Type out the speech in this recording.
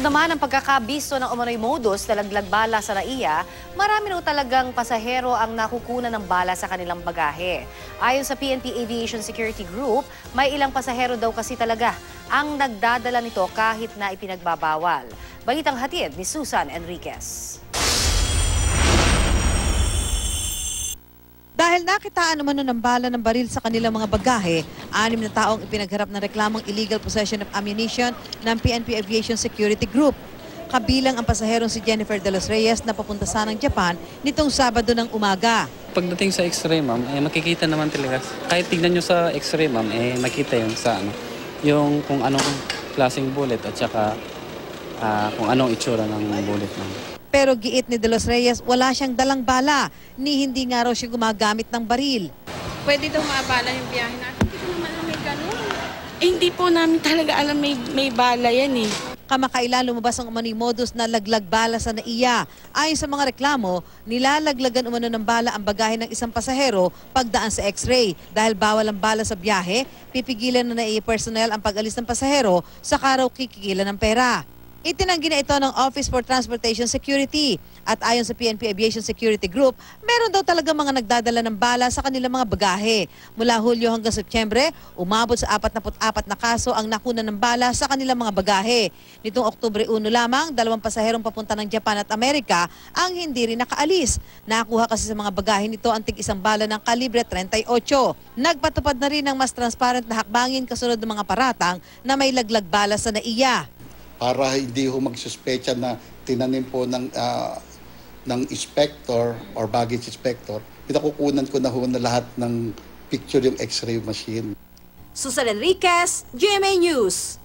Naman ang pagkakabisto ng umano'y modus na laglag bala sa NAIA, marami raw talagang pasahero ang nakukunan ng bala sa kanilang bagahe. Ayon sa PNP Aviation Security Group, may ilang pasahero daw kasi talaga ang nagdadala nito kahit na ipinagbabawal. Balitang hatid ni Susan Enriquez. Dahil nakitaan umano ng bala ng baril sa kanilang mga bagahe, 6 na taong ipinagharap ng reklamong illegal possession of ammunition ng PNP Aviation Security Group. Kabilang ang pasaherong si Jennifer De Los Reyes na papunta sanang Japan nitong Sabado ng umaga. Pagdating sa X-ray, ma'am, makikita naman talaga. Kahit tignan nyo sa X-ray, ma'am, makita yung sa yung kung anong klaseng bullet at saka kung anong itsura ng bullet, ma'am. Pero giit ni De Los Reyes, wala siyang dalang bala, ni hindi nga raw siya gumagamit ng baril. Pwede daw maabala yung biyahe natin. Hindi ko naman alam may ganun. Hindi po namin talaga alam may bala yan eh. Kamakailan lumabas ang umano'y modus na laglag bala sa NAIA. Ayon sa mga reklamo, nilalaglagan umano ng bala ang bagahe ng isang pasahero pagdaan sa X-ray. Dahil bawal ang bala sa biyahe, pipigilan ng NAIA personnel ang pag-alis ng pasahero sa raw kikigilan ng pera. Itinanggi na ito ng Office for Transportation Security. At ayon sa PNP Aviation Security Group, meron daw talaga mga nagdadala ng bala sa kanilang mga bagahe. Mula Hulyo hanggang Setyembre, umabot sa 44 na kaso ang nakuna ng bala sa kanilang mga bagahe. Nitong Oktubre 1 lamang, 2 pasaherong papunta ng Japan at Amerika ang hindi rin nakaalis. Nakuha kasi sa mga bagahe nito ang tig-isang bala ng kalibre 38. Nagpatupad na rin ng mas transparent na hakbangin kasunod ng mga paratang na may laglag bala sa NAIA. Para hindi ho magsuspecha na tinanim po ng inspector or baggage inspector, pinakukunan ko na ho na lahat ng picture yung X-ray machine. Susan Enriquez, GMA News.